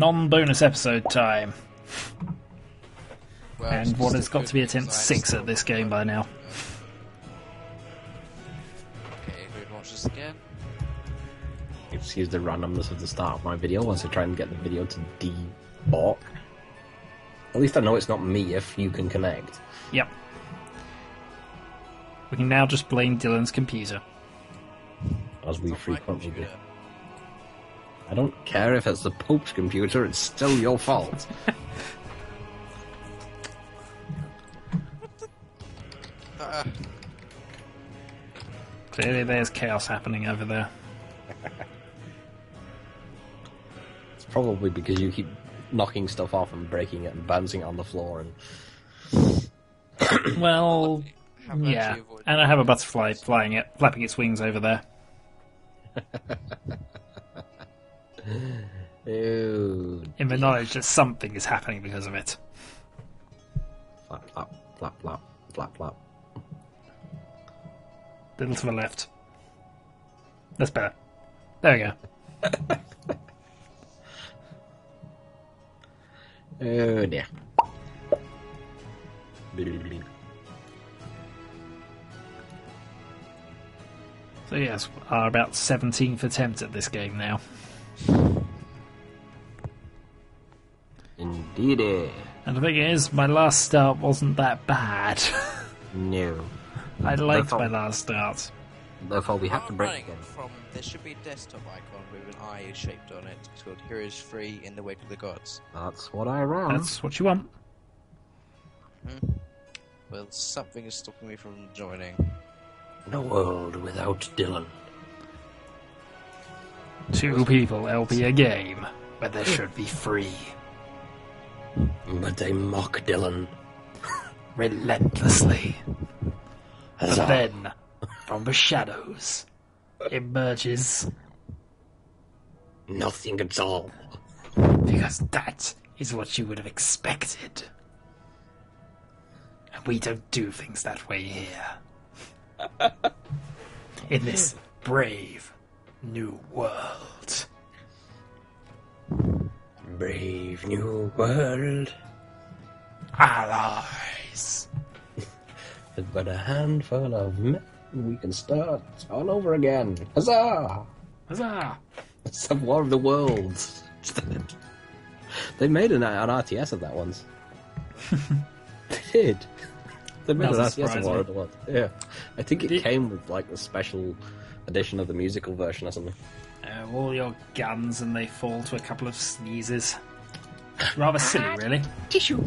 Non-bonus episode time. Well, And what has got to be attempt 6 at this game by now. Okay, who'd watch this again? Excuse the randomness of the start of my video once I try and get the video to debug. At least I know it's not me if you can connect. Yep. We can now just blame Dylan's computer. As we It's not my frequently do. computer. I don't care if it's the Pope's computer, it's still your fault. Clearly there's chaos happening over there. It's probably because you keep knocking stuff off and breaking it and bouncing it on the floor and... Well, Have yeah. actually avoided- And I have a butterfly flapping its wings over there. Ew. In the knowledge that something is happening because of it. Flap, flap, flap, flap, flap, flap. Little to the left. That's better. There we go. Oh dear. So yes, our about 17th attempt at this game now. Indeed. And the thing is, my last start wasn't that bad. No. I liked Therefore- my last start. Therefore, we have to I'm break running again. from there should be a desktop icon with an eye shaped on it. It's called Heroes Free in the Wake of the Gods. That's what I ran. That's what you want. Well, something is stopping me from joining. No world without Dylan. 2 people LP a game, but there should be 3. But they mock Dylan. Relentlessly. But Huzzah. then, from the shadows, emerges... Nothing at all. Because that is what you would have expected. And we don't do things that way here. In this brave new world. Brave new world. Allies. With but a handful of men, we can start all over again. Huzzah! Huzzah! Let's have War of the Worlds. They made an RTS of that once. They did. They made an Doesn't RTS surprise of War me. of the Worlds. Yeah. I think it Did- came with like a special edition of the musical version or something. All your guns and they fall to a couple of sneezes. Rather silly, really. Tissue!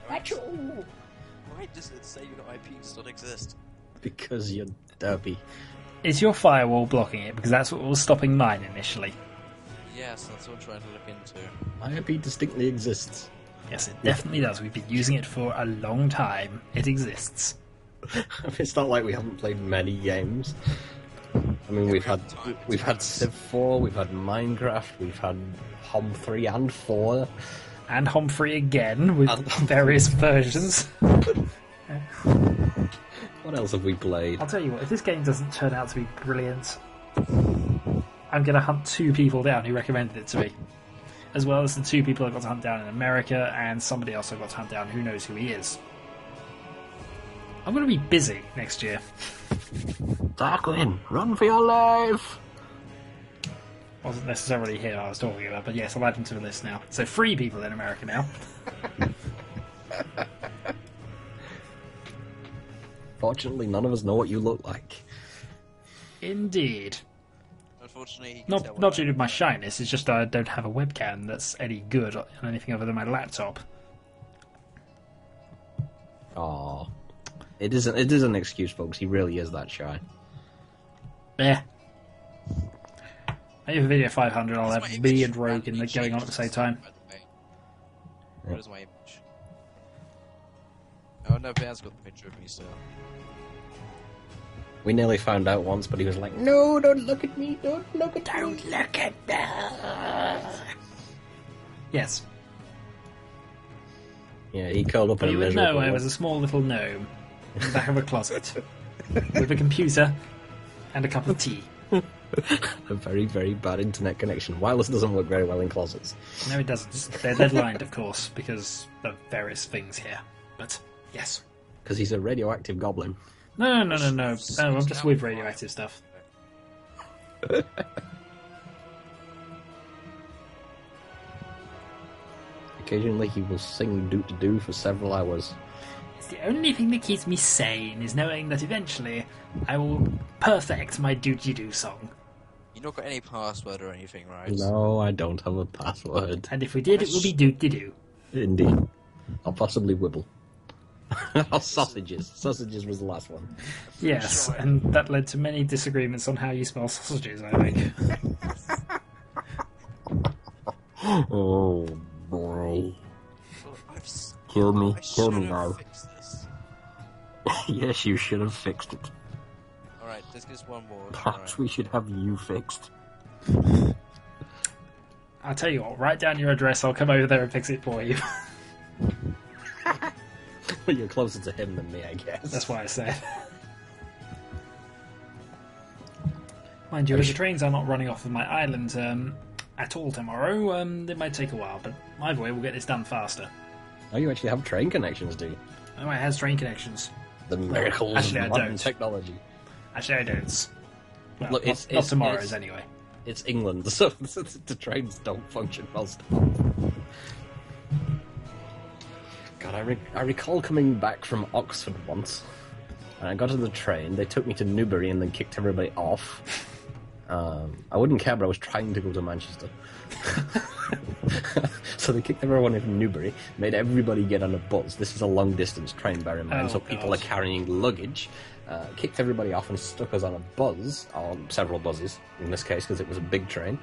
Why does it say your IP does not exist? Because you're derpy. Is your firewall blocking it? Because that's what was stopping mine initially. Yes, that's what I'm trying to look into. My IP distinctly exists. Yes, it definitely does. We've been using it for a long time. It exists. It's not like we haven't played many games. I mean, we've had Civ 4, we've had Minecraft, we've had Hom 3 and 4. And Home Free again with And- various versions. What else have we played? I'll tell you what, if this game doesn't turn out to be brilliant, I'm going to hunt 2 people down who recommended it to me. As well as the 2 people I got to hunt down in America and somebody else I got to hunt down who knows who he is. I'm going to be busy next year. Darkwing, run for your life! Wasn't necessarily here I was talking about, but yes, I'll add him to the list now. So 3 people in America now. Fortunately, none of us know what you look like. Indeed. Unfortunately, he can tell Not what due to my shyness, it's just I don't have a webcam that's any good on anything other than my laptop. Aww. It is an excuse, folks. He really is that shy. Yeah. Maybe for video 500 I'll Where's have my me image and Rogan randomly going on at the same changed time. by the way? Where's my image? Oh no, Bear's got the picture of me still. We nearly found out once, but he was like, "No, don't look at me! Don't look at me!" Look at that! Yes. Yeah, he curled up in a You would miserable know I was a small little gnome in the back of a closet with a computer and a cup of tea. A very, very bad internet connection. Wireless doesn't work very well in closets. No, it doesn't. They're deadlined, of course, because of various things here. But, yes. Because he's a radioactive goblin. No. No, I'm just with radioactive stuff. Occasionally he will sing Doot-to-Doo for several hours. It's the only thing that keeps me sane is knowing that eventually I will perfect my Doot-to-Doo song. You've not got any password or anything, right? No, I don't have a password. And if we did, it would be Doot-to-Doo. Indeed. Or possibly Wibble. Or sausages. Sausages was the last one. Yes, and that led to many disagreements on how you spell sausages, I think. Oh, boy. I've Kill me should've now. fixed this. Yes, you should have fixed it. Alright, there's just one more. Perhaps we should have you fixed. I'll tell you what, write down your address, I'll come over there and fix it for you. Well, you're closer to him than me, I guess. That's why I said. Mind you, as the trains are not running off of my island at all tomorrow, it might take a while, but either way, we'll get this done faster. Oh, you actually have train connections, do you? Oh, it has train connections. The miracles Actually, I of modern don't. technology. Actually, I don't. Well, Look, not tomorrow's anyway. It's England, so the trains don't function well stop. God, I recall coming back from Oxford once, and I got on the train. They took me to Newbury and then kicked everybody off. I wouldn't care, but I was trying to go to Manchester. So they kicked everyone in from Newbury, made everybody get on a bus. This is a long-distance train, bear in mind, Oh, so people God. are carrying luggage. Kicked everybody off and stuck us on a bus, or several buses in this case, because it was a big train,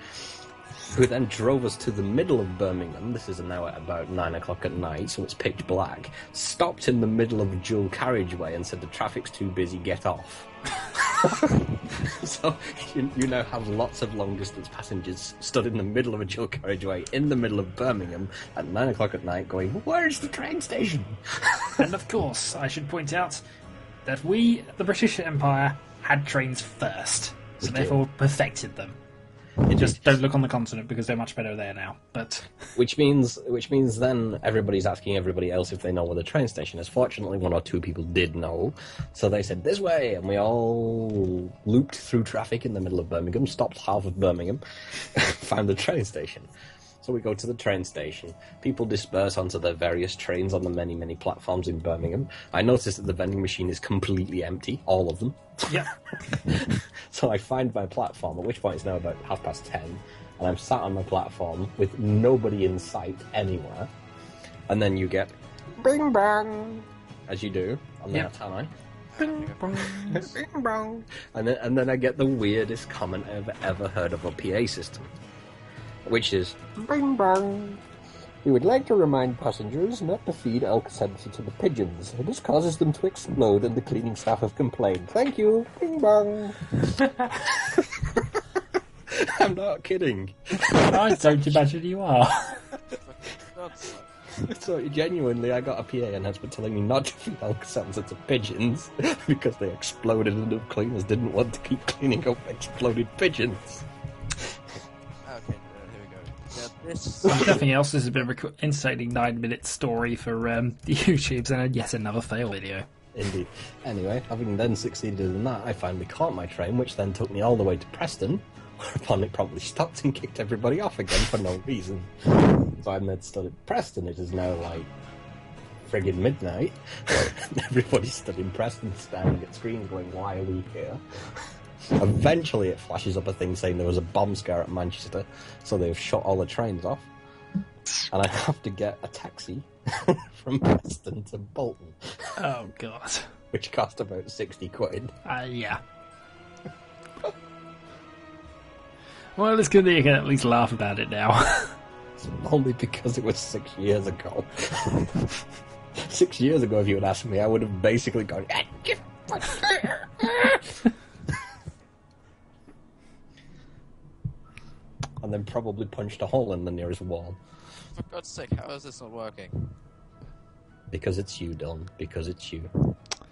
who then drove us to the middle of Birmingham. This is now at about 9 o'clock at night, so it's pitch black. Stopped in the middle of a dual carriageway and said, the traffic's too busy, get off. So you now have lots of long-distance passengers stood in the middle of a dual carriageway in the middle of Birmingham at 9 o'clock at night going, where's the train station? And of course, I should point out that we, the British Empire, had trains first, so We did. therefore perfected them. Just don't look on the continent because they're much better there now. But Which means then everybody's asking everybody else if they know where the train station is. Fortunately, one or two people did know, so they said this way, and we all looped through traffic in the middle of Birmingham, stopped half of Birmingham, found the train station. So we go to the train station. People disperse onto their various trains on the many, many platforms in Birmingham. I noticed that the vending machine is completely empty, all of them. yeah, So I find my platform, at which point it's now about 10:30, and I'm sat on my platform with nobody in sight anywhere. And then you get bing bang, as you do on the Yep. Tanai. Bing bang. And then I get the weirdest comment I've ever heard of a PA system, which is bing bang. We would like to remind passengers not to feed Alka-Seltzer to the pigeons. This causes them to explode, and the cleaning staff have complained. Thank you. Bing bang. I'm not kidding. I don't imagine you are. God's So genuinely, I got a PA announcement telling me not to feed Alka-Seltzer to pigeons because they exploded and the cleaners didn't want to keep cleaning up exploded pigeons. Okay, here we go. Now this... If nothing else, this has been an entertaining 9-minute story for the YouTubes and yet another fail video. Indeed. Anyway, having then succeeded in that, I finally caught my train, which then took me all the way to Preston, whereupon it promptly stopped and kicked everybody off again for no reason. So I'm then stood at Preston. It is now like friggin' midnight. Everybody's stood in Preston, staring at screens going, why are we here? Eventually it flashes up a thing saying there was a bomb scare at Manchester, so they've shut all the trains off. And I have to get a taxi from Preston to Bolton, Oh, God. which cost about 60 quid. Yeah. Well, it's good that you can at least laugh about it now. Only because it was 6 years ago. 6 years ago, if you had asked me, I would have basically gone... and then probably punched a hole in the nearest wall. For God's sake, how is this not working? Because it's you, Dylan. Because it's you.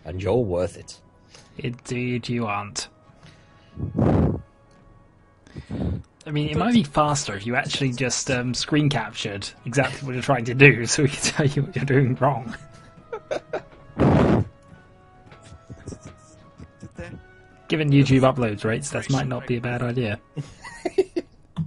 And you're worth it. Indeed, you aren't. I mean, it might be faster if you actually just screen captured exactly what you're trying to do, so we can tell you what you're doing wrong. Given YouTube uploads rates, that might not be a bad idea. I'm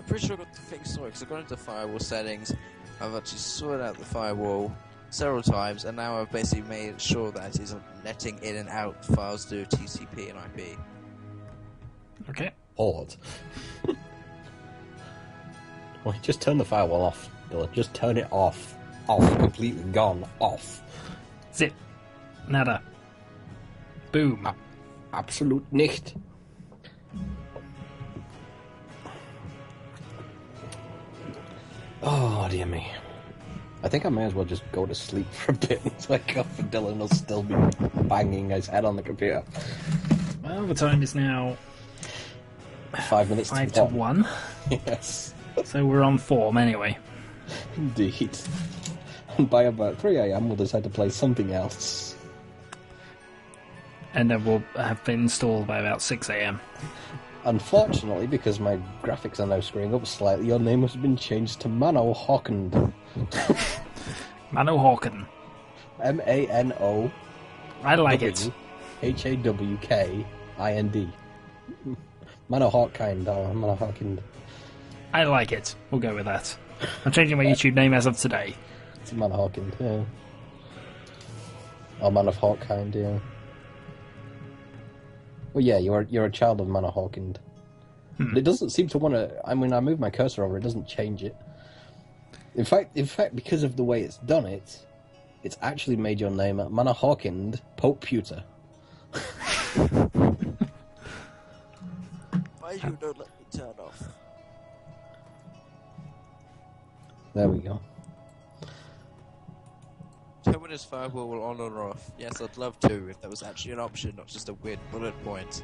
pretty sure I got the thing sorted because I've gone into firewall settings. I've actually sorted out the firewall several times, and now I've basically made sure that it isn't letting in and out files through TCP and IP. Okay. Odd. Well, just turn the firewall off, Dylan. Just turn it off. Off. Completely gone. Off. Zip. Nada. Boom. Absolut nicht. Oh, dear me. I think I may as well just go to sleep for a bit and wake up, and Dylan will still be banging his head on the computer. Well, the time is now 5 minutes 5 to 1. Yes, So we're on form anyway. indeed. And by about 3 a.m. we'll decide to play something else. And then we'll have been installed by about 6 a.m. Unfortunately, because my graphics are now screwing up slightly, your name has been changed to Mano Hawkind. Mano Hawken. M-A-N-O I like it. H-A-W-K-I-N-D. Mano Hawkind, or Mano Hawkind. I like it. We'll go with that. I'm changing my YouTube name as of today. It's Mano Hawkind, yeah. Or Man of Hawkind, yeah. Well, yeah, you're a child of Mano Hawkind. It doesn't seem to want to. I mean, I move my cursor over, it doesn't change it. In fact, because of the way it's done it, it's actually made your name Mano Hawkind Pope Pewter. Why you don't let me turn off? There we go. Terminus firewall will on or off. Yes, I'd love to if that was actually an option, not just a weird bullet point.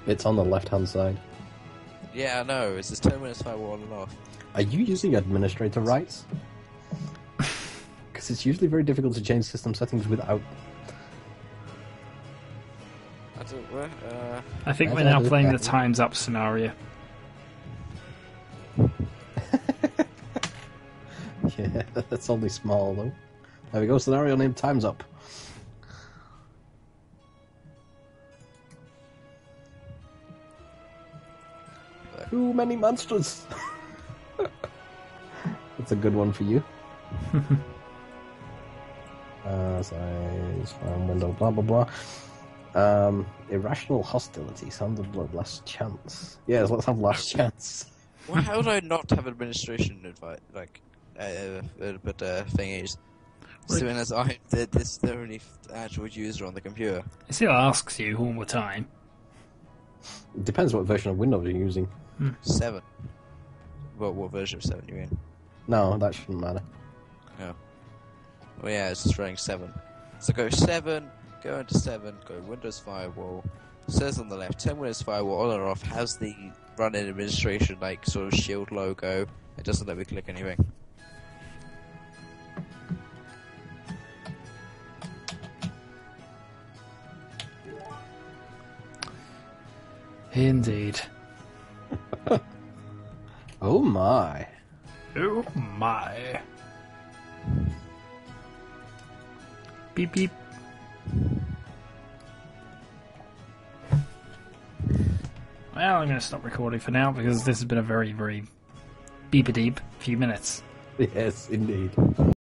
It's on the left-hand side. Yeah, I know. It's this terminus firewall on and off. Are you using administrator rights? Because it's usually very difficult to change system settings without. I don't. I think As we're I now do playing the that. Time's Up scenario. Yeah, that's only small though. There we go. Scenario named Time's Up. Too many monsters. That's a good one for you. Size, find window, blah blah blah. Irrational hostility, sound of blood, last chance. Yes, let's have last chance. Well, how do I not have administration invite? Like, thing is, doing as I'm the only actual user on the computer. It still asks you all the time. It depends what version of Windows you're using. 7. What version of 7 you mean? No, that shouldn't matter. Oh. Well, yeah, it's just running 7. So go 7, go into 7, go Windows Firewall. Says on the left, 10 Windows Firewall on or off, has the run-in administration like sort of shield logo. It doesn't let me click anything. Indeed. Oh my. Oh my. Beep beep. Well, I'm going to stop recording for now because this has been a very, very beep-a-deep few minutes. Yes, indeed.